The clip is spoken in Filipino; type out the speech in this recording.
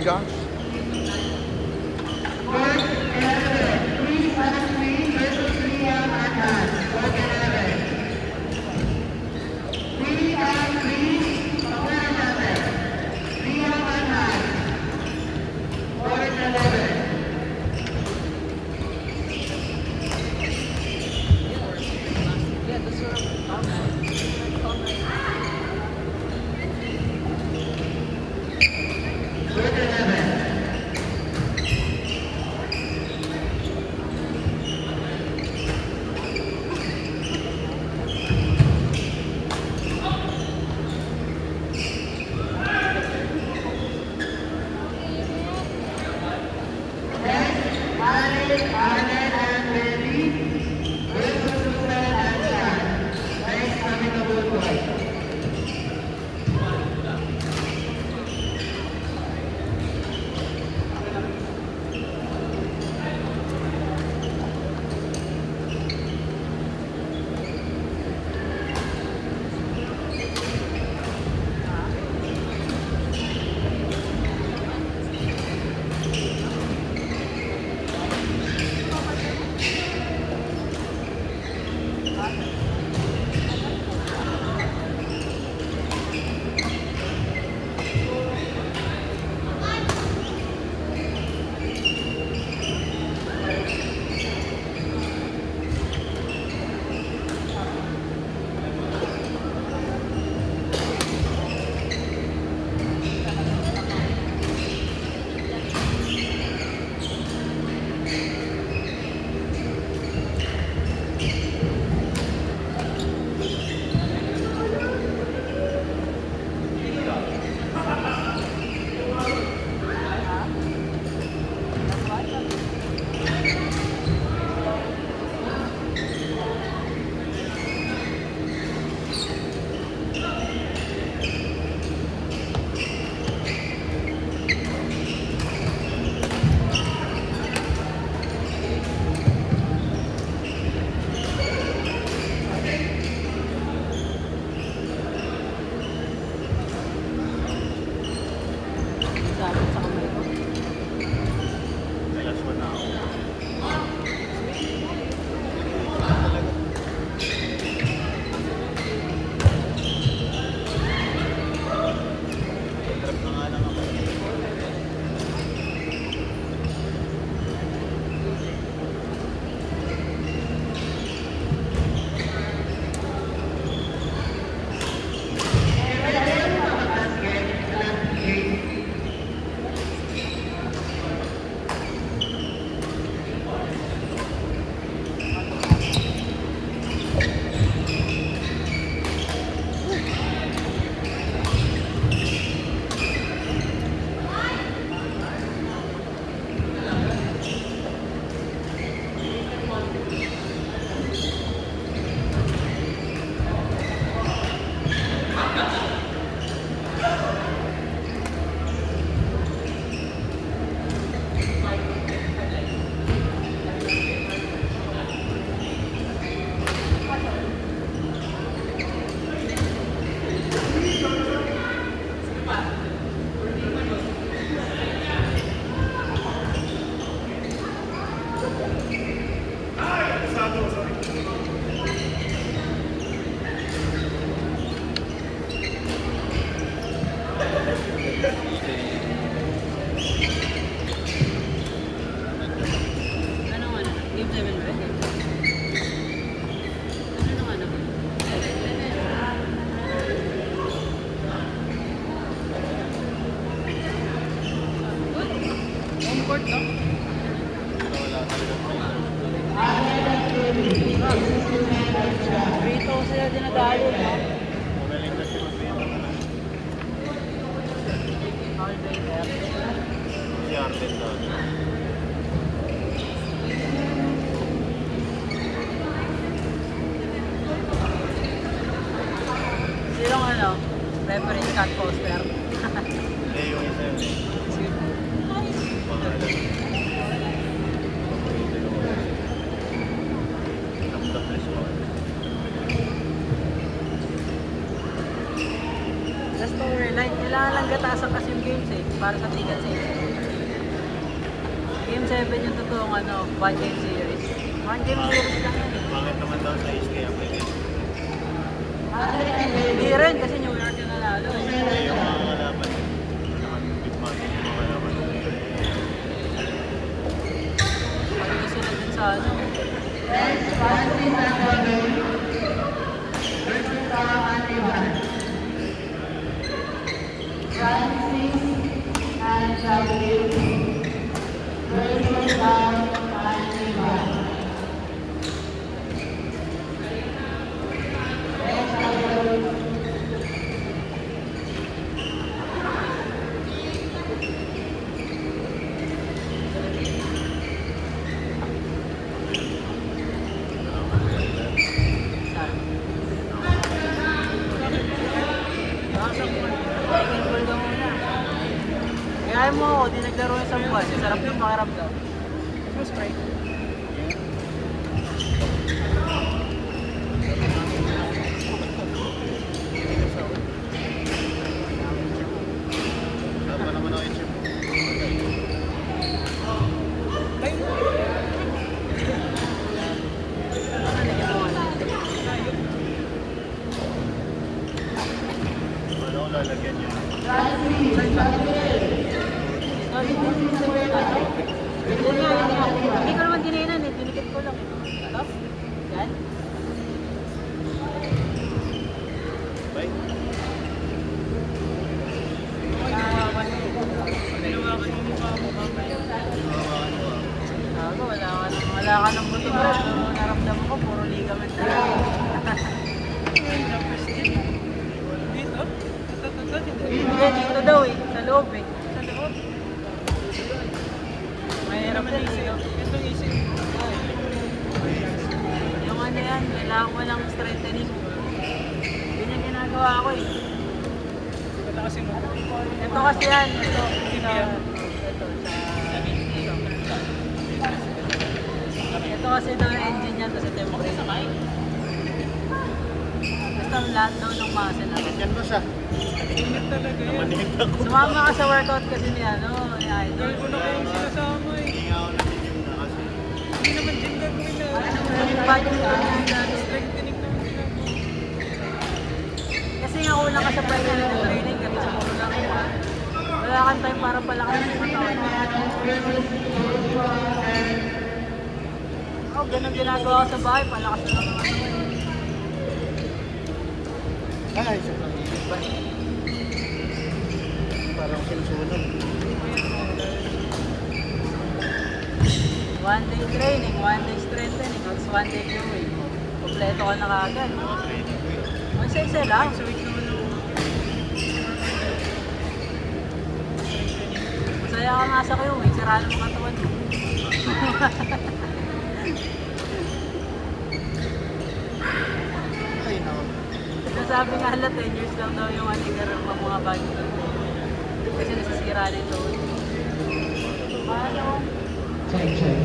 Josh? Import, no? Prito sila dinadalo, no? Magaling kasi mag-prito na. Holiday there. Si Arden doon. Sinong ano? Referee Scott Foster. Hindi, yung isa yun. Pangalan. Paborito yung wala. Tapos this one. Just to relate, kailangan lang gatasan kasi yung games eh, para sa ticket sales. 1.7 yung totoong ano, 1 game series. 1 game series lang yan. Bakit naman daw sa SK Apple? Hindi rin kasi New York yung nanalo eh. Yung mga kalaban. Big market yung mga kalaban. Pagka sila din sa ano. Kaya mo ako, di naglaro yung isang buwan. Sarap yung pakiramdam. Mas right. Dapat naman ako i-chip. Tayo mo. Ano naging mo ano? Wala ko lalagyan yun. Hindi ko naman dinainan eh, dinikit ko lang eh. Ito? Yan? Bye. Pinawakan mo mukha mo mamaya. Sabi, wala ka ng buto bro. Ano naramdaman ko, puro ligament na lang. Dito? Ito, dito. Hindi, dito daw eh, sa loob eh. Sa loob. Mahirap din Isip. sa'yo. Ito isip. Yung ano yan, kailangan mo lang strengthening. Yun yung ginagawa ko eh. Ito kasi mo. Ito kasi yan, ito. Tibia. Ito kasi daw yung engine yan, tapos ito yung brake. Basta lahat daw ng muscle na. Yan ba siya? Init talaga yan. Manihit ako. Sumama ka sa workout kasi ni ano, ni Girl Idol. ko na kayong sinasama eh. Hindi nga ako nag-gym na kasi. Hindi naman gym gagawin na. Yung body training natin. Strengthening naman ginagawa. Kasi nga kulang ka sa primary na training, kasi sa puro lang yun. Wala kang time para palaki ng katawan. Oh, ganun ginagawa ko sa bahay, palakas na lang ako. Ay, sobrang init ba? Parang sinusunog. 1 day training, 1 day strengthening, tapos 1 day growing. Kompleto ka na kagad. Mga training ko eh. Isa-isa lang. Sa week naman ako. Masaya ka nga sa kayo, eh. Siraan mo katawan mo. Ay, no. Sabi nga hala, 10 years lang daw yung aligar ng mga body. Kasi nasisira nito. Ano? Check, check.